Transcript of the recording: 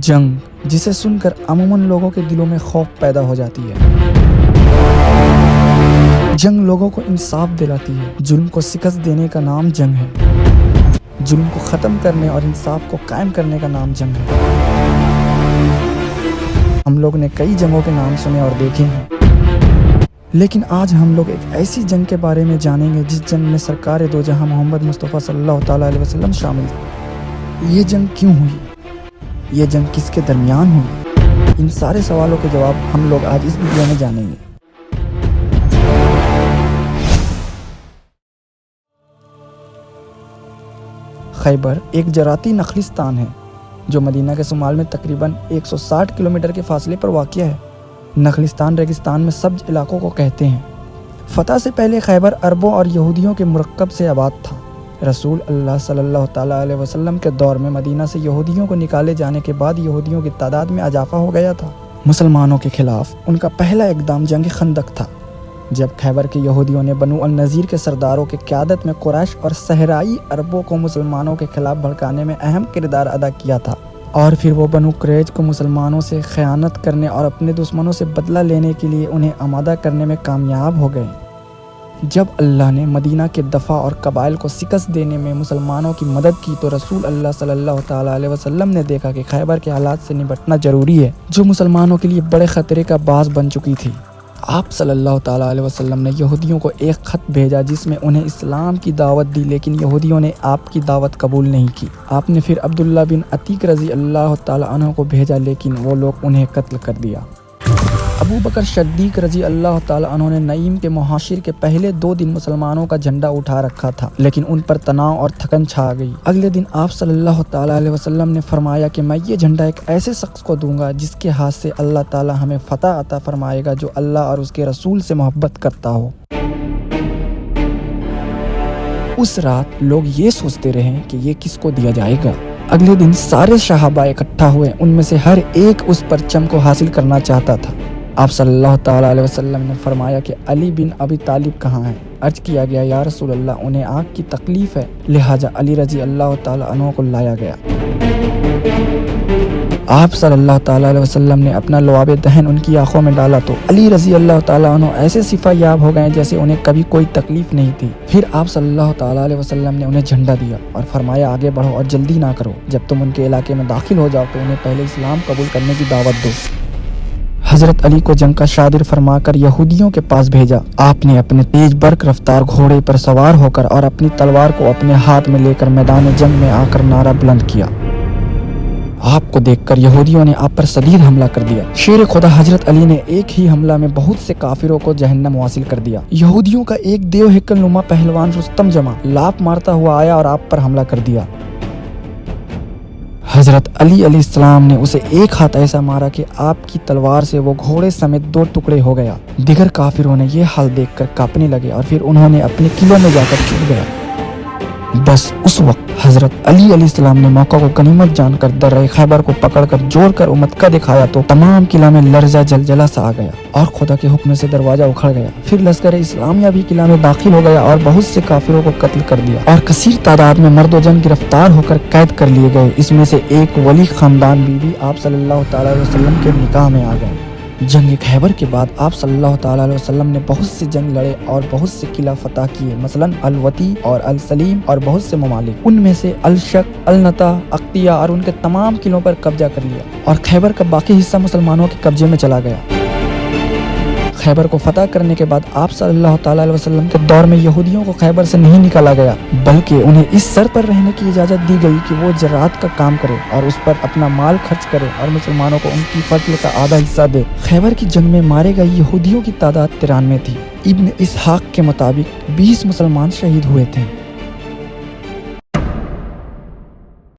جنگ جسے سن کر عموماً لوگوں کے دلوں میں خوف پیدا ہو جاتی ہے۔ جنگ لوگوں کو انصاف دلاتی ہے۔ ظلم کو شکست دینے کا نام جنگ ہے۔ ظلم کو ختم کرنے اور انصاف کو قائم کرنے کا نام جنگ ہے۔ ہم لوگ نے کئی جنگوں کے نام سنے اور دیکھے ہیں، لیکن آج ہم لوگ ایک ایسی جنگ کے بارے میں جانیں گے جس جنگ میں سرکار دو جہاں محمد مصطفیٰ صلی اللہ تعالیٰ علیہ وسلم شامل تھے۔ یہ جنگ کیوں ہوئی؟ یہ جنگ کس کے درمیان ہوئی؟ ان سارے سوالوں کے جواب ہم لوگ آج اس ویڈیو میں جانیں گے۔ خیبر ایک زراعتی نخلستان ہے جو مدینہ کے شمال میں تقریباً 160 کلومیٹر کے فاصلے پر واقع ہے۔ نخلستان ریگستان میں سبز علاقوں کو کہتے ہیں۔ فتح سے پہلے خیبر عربوں اور یہودیوں کے مرکب سے آباد تھا۔ رسول اللہ صلی اللہ تعالیٰ علیہ وسلم کے دور میں مدینہ سے یہودیوں کو نکالے جانے کے بعد یہودیوں کی تعداد میں اضافہ ہو گیا تھا۔ مسلمانوں کے خلاف ان کا پہلا اقدام جنگ خندق تھا، جب خیبر کے یہودیوں نے بنو النضیر کے سرداروں کی قیادت میں قریش اور صحرائی عربوں کو مسلمانوں کے خلاف بھڑکانے میں اہم کردار ادا کیا تھا، اور پھر وہ بنو قریظ کو مسلمانوں سے خیانت کرنے اور اپنے دشمنوں سے بدلہ لینے کے لیے انہیں آمادہ کرنے میں کامیاب ہو گئے۔ جب اللہ نے مدینہ کے دفاع اور قبائل کو شکست دینے میں مسلمانوں کی مدد کی تو رسول اللہ صلی اللہ تعالیٰ علیہ وسلم نے دیکھا کہ خیبر کے حالات سے نمٹنا ضروری ہے، جو مسلمانوں کے لیے بڑے خطرے کا باعث بن چکی تھی۔ آپ صلی اللہ تعالیٰ علیہ وسلم نے یہودیوں کو ایک خط بھیجا جس میں انہیں اسلام کی دعوت دی، لیکن یہودیوں نے آپ کی دعوت قبول نہیں کی۔ آپ نے پھر عبداللہ بن عتیق رضی اللہ تعالیٰ عنہ کو بھیجا، لیکن وہ لوگ انہیں قتل کر دیا۔ ابو بکر صدیق رضی اللہ تعالیٰ عنہ نے نعیم کے محاصر کے پہلے 2 دن مسلمانوں کا جھنڈا اٹھا رکھا تھا، لیکن ان پر تناؤ اور تھکن چھا گئی۔ اگلے دن آپ صلی اللہ تعالیٰ علیہ وسلم نے فرمایا کہ میں یہ جھنڈا ایک ایسے شخص کو دوں گا جس کے ہاتھ سے اللہ تعالیٰ ہمیں فتح عطا فرمائے گا، جو اللہ اور اس کے رسول سے محبت کرتا ہو۔ اس رات لوگ یہ سوچتے رہے کہ یہ کس کو دیا جائے گا۔ اگلے دن سارے صحابہ اکٹھا ہوئے، ان میں سے ہر ایک اس پرچم کو حاصل کرنا چاہتا تھا۔ آپ صلی اللہ تعالیٰ علیہ وسلم نے فرمایا کہ علی بن ابی طالب کہاں ہیں؟ عرض کیا گیا یا رسول اللہ انہیں آنکھ کی تکلیف ہے، لہٰذا علی رضی اللہ تعالیٰ عنہ کو لایا گیا۔ آپ صلی اللہ تعالیٰ علیہ وسلم نے اپنا لعاب دہن ان کی آنکھوں میں ڈالا تو علی رضی اللہ تعالیٰ عنہ ایسے شفا یاب ہو گئے جیسے انہیں کبھی کوئی تکلیف نہیں تھی۔ پھر آپ صلی اللہ تعالیٰ علیہ وسلم نے انہیں جھنڈا دیا اور فرمایا آگے بڑھو اور جلدی نہ کرو، جب تم ان کے علاقے میں داخل ہو جاؤ تو انہیں پہلے اسلام قبول کرنے کی دعوت دو۔ حضرت علی کو جنگ کا شادر فرما کر یہودیوں کے پاس بھیجا۔ آپ نے اپنے تیز برق رفتار گھوڑے پر سوار ہو کر اور اپنی تلوار کو اپنے ہاتھ میں لے کر میدان جنگ میں آ کر نعرہ بلند کیا۔ آپ کو دیکھ کر یہودیوں نے آپ پر شدید حملہ کر دیا۔ شیر خدا حضرت علی نے ایک ہی حملہ میں بہت سے کافروں کو جہنم واصل کر دیا۔ یہودیوں کا ایک دیو ہیکل نما پہلوان رستم جمع لاف مارتا ہوا آیا اور آپ پر حملہ کر دیا۔ حضرت علی علیہ السلام نے اسے ایک ہاتھ ایسا مارا کہ آپ کی تلوار سے وہ گھوڑے سمیت 2 ٹکڑے ہو گیا۔ دیگر کافروں نے یہ حال دیکھ کر کانپنے لگے اور پھر انہوں نے اپنے قلعوں میں جا کر چھپ گیا۔ بس اس وقت حضرت علی علیہ السلام نے موقع کو غنیمت جان کر درہ خیبر کو پکڑ کر جوڑ کر امتکا دکھایا تو تمام قلعہ میں لرزہ جلجلہ سا آ گیا اور خدا کے حکم سے دروازہ اکھڑ گیا۔ پھر لشکر اسلامیہ بھی قلعہ میں داخل ہو گیا اور بہت سے کافروں کو قتل کر دیا اور کثیر تعداد میں مرد و جن گرفتار ہو کر قید کر لیے گئے۔ اس میں سے ایک ولی خاندان بھی آپ صلی اللہ تعالیٰ علیہ وسلم کے نکاح میں آ گئے۔ جنگ خیبر کے بعد آپ صلی اللہ تعالیٰ علیہ وسلم نے بہت سے جنگ لڑے اور بہت سے قلعہ فتح کیے، مثلاً الوتی اور السلیم اور بہت سے ممالک، ان میں سے الشق، النتا، اقتیہ اور ان کے تمام قلعوں پر قبضہ کر لیا اور خیبر کا باقی حصہ مسلمانوں کے قبضے میں چلا گیا۔ خیبر کو فتح کرنے کے بعد آپ صلی اللہ تعالیٰ علیہ وسلم کے دور میں یہودیوں کو خیبر سے نہیں نکالا گیا، بلکہ انہیں اس شرط پر رہنے کی اجازت دی گئی کہ وہ زراعت کا کام کرے اور اس پر اپنا مال خرچ کرے اور مسلمانوں کو ان کی فصل کا آدھا حصہ دے۔ خیبر کی جنگ میں مارے گئے یہودیوں کی تعداد 93 تھی۔ ابن اسحاق کے مطابق 20 مسلمان شہید ہوئے تھے۔